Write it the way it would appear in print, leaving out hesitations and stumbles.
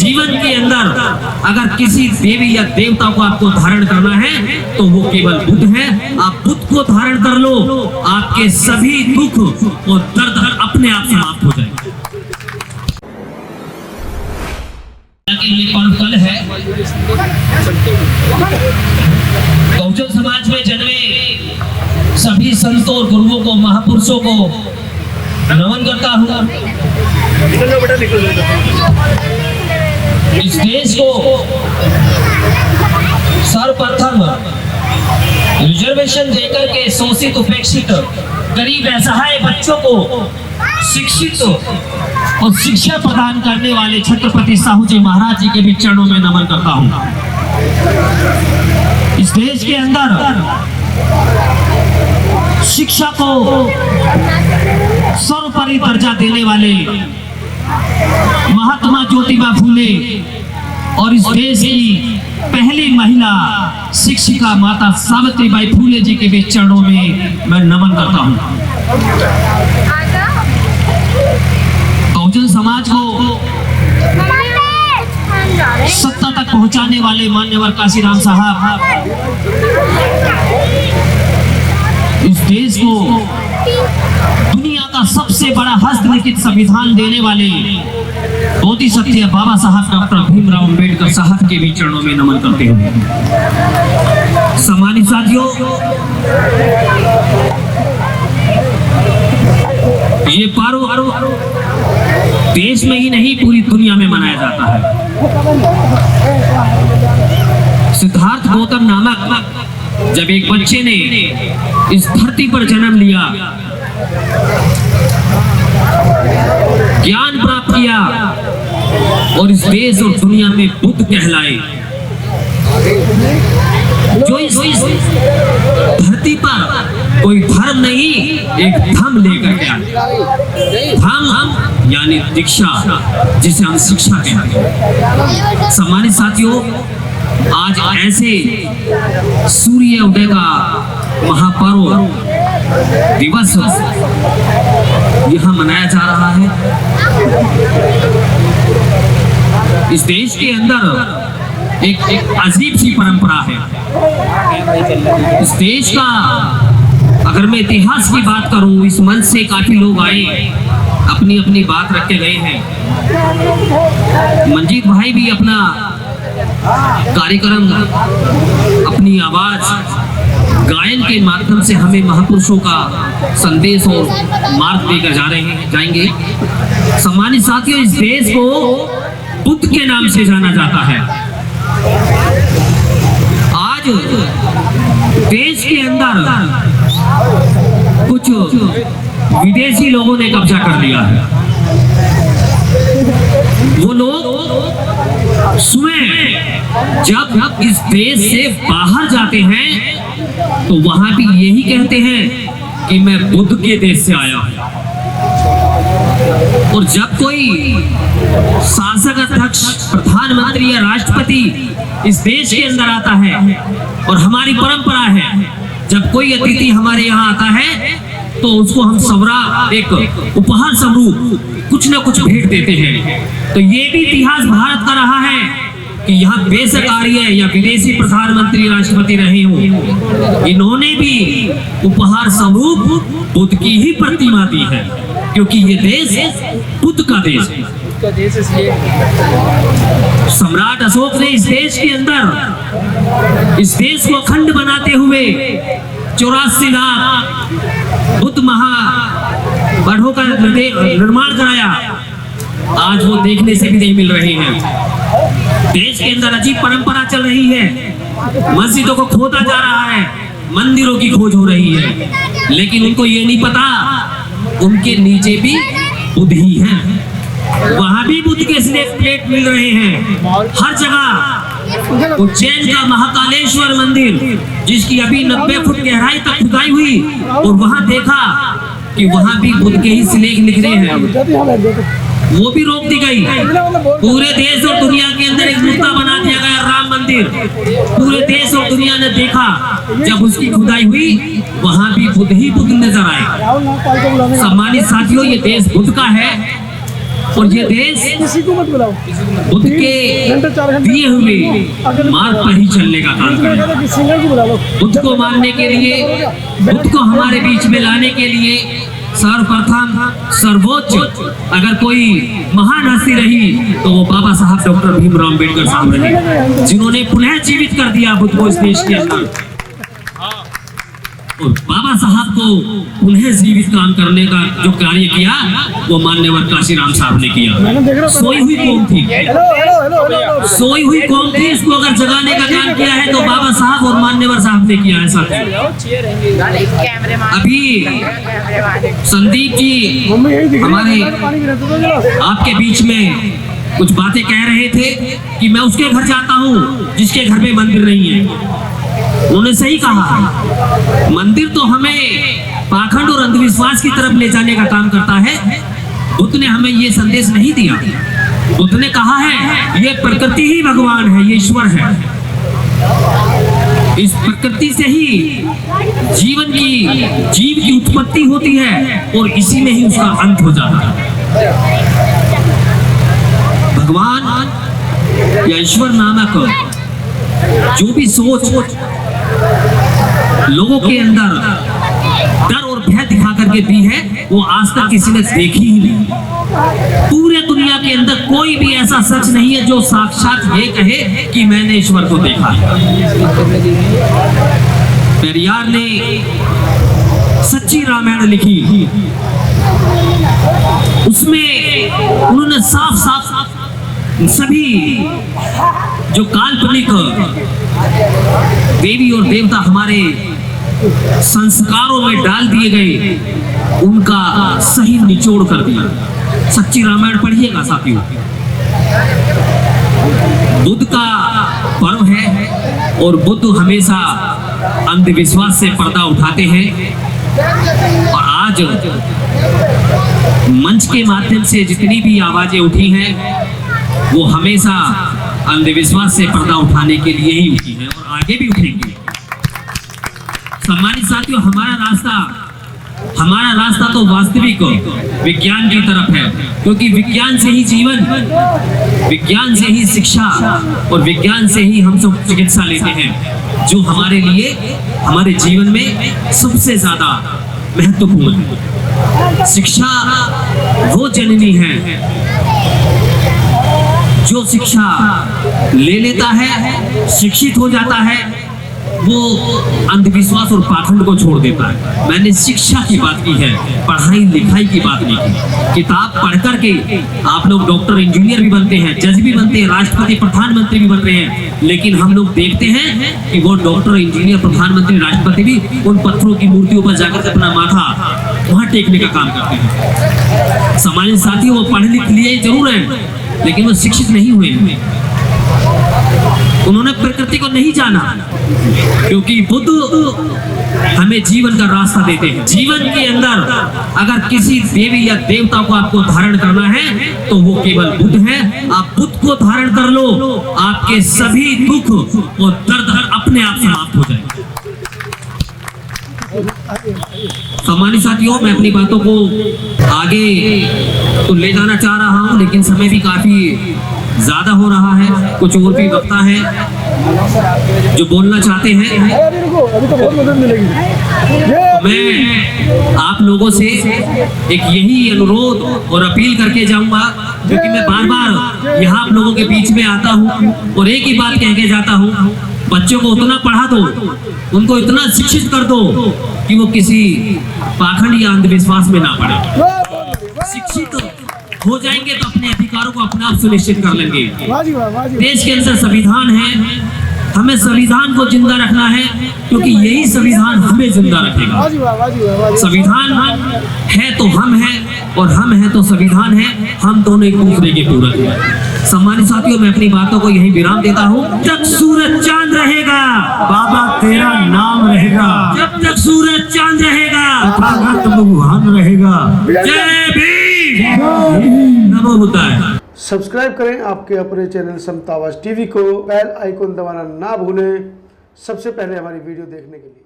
जीवन के अंदर अगर किसी देवी या देवता को आपको धारण करना है तो वो केवल बुद्ध है। आप बुद्ध को धारण कर लो, आपके सभी दुख और दर्द अपने आप समाप्त हो जाएंगे। ये पर्व कल है। बहुजन समाज में जन्मे सभी संतों और गुरुओं को, महापुरुषों को नमन करता हूँ। इस देश को सर्वप्रथम रिजर्वेशन देकर के शोषित, उपेक्षित, गरीब, असहाय बच्चों को शिक्षित और शिक्षा प्रदान करने वाले छत्रपति साहू जी महाराज जी के भी चरणों में नमन करता हूँ। इस देश के अंदर शिक्षा को सर्वोपरि दर्जा देने वाले महात्मा ज्योतिबा फूले और इस देश की पहली महिला शिक्षिका माता सावित्रीबाई फूले जी के भी चरणों में मैं नमन करता हूँ। बहुजन समाज को सत्ता तक पहुंचाने वाले मान्यवर काशीराम साहब, इस देश को दुनिया का सबसे बड़ा हस्तलिखित संविधान देने वाले बोधिसत्व बाबा साहब डॉक्टर भीमराव अंबेडकर साहब के भी चरणों में नमन करते हैं। सम्मानित साथियों, ये पर्व देश में ही नहीं पूरी दुनिया में मनाया जाता है। सिद्धार्थ गौतम नामक जब एक बच्चे ने इस धरती पर जन्म लिया, ज्ञान प्राप्त किया और इस देश और दुनिया में बुद्ध कहलाए, जो इस धरती पर कोई धर्म नहीं, एक धम लेकर के आए। धम यानी दीक्षा, जिसे हम शिक्षा कहते हैं। सम्मानित साथियों, आज ऐसे सूर्य उदय का महापर्व दिवस यहाँ मनाया जा रहा है। इस देश के अंदर एक अजीब सी परंपरा है। इस देश का अगर मैं इतिहास की बात करूं, इस मंच से काफी लोग आए, अपनी अपनी बात रख के गए हैं। मंजीत भाई भी अपना कार्यक्रम, अपनी आवाज, गायन के माध्यम से हमें महापुरुषों का संदेश और मार्ग देकर जाएंगे। सम्मानित साथियों, इस देश को बुद्ध के नाम से जाना जाता है। आज देश के अंदर कुछ विदेशी लोगों ने कब्जा कर लिया है। वो लोग स्वयं जब इस देश से बाहर जाते हैं तो वहां भी यही कहते हैं कि मैं बुद्ध के देश से आया हूं। और जब कोई शासक, अध्यक्ष, प्रधानमंत्री या राष्ट्रपति इस देश के अंदर आता है, और हमारी परंपरा है जब कोई अतिथि हमारे यहाँ आता है तो उसको हम सवरा, एक उपहार स्वरूप कुछ न कुछ भेंट देते हैं। तो ये भी इतिहास भारत का रहा है कि यहाँ बेशक आर्य या विदेशी प्रधानमंत्री, राष्ट्रपति रहे हो, इन्होंने भी उपहार स्वरूप बुद्ध की ही प्रतिमा दी है, क्योंकि ये देश बुद्ध का देश है। सम्राट अशोक ने इस देश के अंदर, इस देश को अखंड बनाते हुए 84 लाख बुद्ध महागढ़ों का निर्माण कराया। आज वो देखने से भी नहीं मिल रहे हैं। देश के अंदर अजीब परंपरा चल रही है, मस्जिदों को खोदा जा रहा है, मंदिरों की खोज हो रही है, लेकिन उनको ये नहीं पता उनके नीचे भी बुद्ध ही हैं। वहां भी बुद्ध के स्नेक प्लेट मिल रहे हैं हर जगह। उज्जैन का महाकालेश्वर मंदिर, जिसकी अभी 90 फुट गहराई तक खुदाई हुई, और वहां देखा कि वहां भी बुद्ध के ही स्लेट निकले हैं, वो भी रोक दी गई। पूरे देश और दुनिया के अंदर एक मुद्दा बना दिया गया राम मंदिर। पूरे देश और दुनिया ने देखा, जब उसकी खुदाई हुई वहां भी बुद्ध ही बुद्ध नजर आए। सम्मानित साथियों, ये देश बुद्ध का है। और ये देश किसी को मत बुलाओ। बुद्ध के दिए हुए मार्ग पर ही चलने का काम करें। सिंगर को बुला लो। बुद्ध को मानने के लिए, बुद्ध को हमारे बीच में लाने के लिए सर्वप्रथम सर्वोच्च अगर कोई महान हस्ती रही तो वो बाबा साहब डॉक्टर भीमराव अम्बेडकर साहब रहे, जिन्होंने पुनः जीवित कर दिया बुद्ध को इस देश के अंदर। और बाबा साहब को पुनः जीवित काम करने का जो कार्य किया वो मान्यवर काशीराम साहब ने किया। सोई हुई कौम थी, सोई हुई कौम थी, इसको अगर जगाने का काम किया है तो बाबा साहब और मान्यवर साहब ने किया है साथियों। अभी संदीप जी हमारे आपके बीच में कुछ बातें कह रहे थे कि मैं उसके घर जाता हूँ जिसके घर में मंदिर नहीं है। उन्होंने सही कहा, मंदिर तो हमें पाखंड और अंधविश्वास की तरफ ले जाने का काम करता है। बुद्ध ने हमें ये संदेश नहीं दिया। बुद्ध ने कहा है ये प्रकृति ही भगवान है, ये ईश्वर है। इस प्रकृति से ही जीव की उत्पत्ति होती है और इसी में ही उसका अंत हो जाता है। भगवान या ईश्वर नामक जो भी सोच लोगों के अंदर डर और भय दिखा करके दी है वो आज तक किसी ने देखी ही नहीं। पूरे दुनिया के अंदर कोई भी ऐसा शख्स नहीं है जो साक्षात ये कहे कि मैंने ईश्वर को देखा। पेरियार ने सच्ची रामायण लिखी, उसमें उन्होंने साफ साफ सभी जो काल्पनिक देवी और देवता हमारे संस्कारों में डाल दिए गए उनका सही निचोड़ कर दिया। सच्ची रामायण पढ़िएगा साथियों। बुद्ध का पर्व है और बुद्ध हमेशा अंधविश्वास से पर्दा उठाते हैं। और आज मंच के माध्यम से जितनी भी आवाजें उठी हैं वो हमेशा अंधविश्वास से पर्दा उठाने के लिए ही उठी है और आगे भी उठेंगे। सम्मानित साथियों, हमारा रास्ता तो वास्तविक विज्ञान की तरफ है, क्योंकि विज्ञान से ही जीवन, विज्ञान से ही शिक्षा और विज्ञान से ही हम सब चिकित्सा लेते हैं, जो हमारे लिए हमारे जीवन में सबसे ज्यादा महत्वपूर्ण है। शिक्षा वो जननी है जो शिक्षा ले लेता है, शिक्षित हो जाता है, वो अंधविश्वास और पाखंड को छोड़ देता है। मैंने शिक्षा की बात की है, पढ़ाई लिखाई की बात नहीं की। किताब पढ़ करके आप लोग डॉक्टर इंजीनियर भी बनते हैं, जज भी बनते हैं, राष्ट्रपति प्रधानमंत्री भी बन रहे हैं, लेकिन हम लोग देखते हैं कि वो डॉक्टर इंजीनियर प्रधानमंत्री राष्ट्रपति भी उन पत्थरों की मूर्तियों पर जाकर अपना माथा वहां टेकने का काम करते हैं। सामान्य साथियों, वो पढ़े लिख लिए जरूर है लेकिन वो शिक्षित नहीं हुए। उन्होंने प्रकृति को नहीं जाना, क्योंकि बुद्ध हमें जीवन का रास्ता देते हैं। जीवन के अंदर अगर किसी देवी या देवता को आपको धारण करना है तो वो केवल बुद्ध है। आप बुद्ध को धारण कर लो, आपके सभी दुख और दर्द अपने आप समाप्त हो जाएंगे। सम्मानित साथियों, मैं अपनी बातों को आगे तो ले जाना चाह रहा हूं, लेकिन समय भी काफी ज्यादा हो रहा है। कुछ और भी वक्ता है जो बोलना चाहते हैं। मैं आप लोगों से एक यही अनुरोध और अपील करके जाऊंगा, क्योंकि मैं बार बार यहाँ आप लोगों के बीच में आता हूँ और एक ही बात कह के जाता हूँ, बच्चों को उतना पढ़ा दो, उनको इतना शिक्षित कर दो कि वो किसी पाखंड या अंधविश्वास में ना पड़े। शिक्षित हो जाएंगे तो अपने अधिकारों को अपने आप सुनिश्चित कर लेंगे। देश के अंदर संविधान है, हमें संविधान को जिंदा रखना है, क्योंकि यही संविधान हमें जिंदा रखेगा। संविधान है तो हम हैं और हम हैं तो संविधान है, हम दोनों एक दूसरे के पूरक हैं। सम्मानित साथियों, मैं अपनी बातों को यही विराम देता हूँ। जब तक सूरज चांद रहेगा बाबा तेरा नाम रहेगा, जब तक सूरज चांद रहेगा तथागत भगवान रहेगा। जय भीम, नमो बुद्धाय। सब्सक्राइब करें आपके अपने चैनल समतावाज टीवी को, बेल आइकन दबाना ना भूलें सबसे पहले हमारी वीडियो देखने के लिए।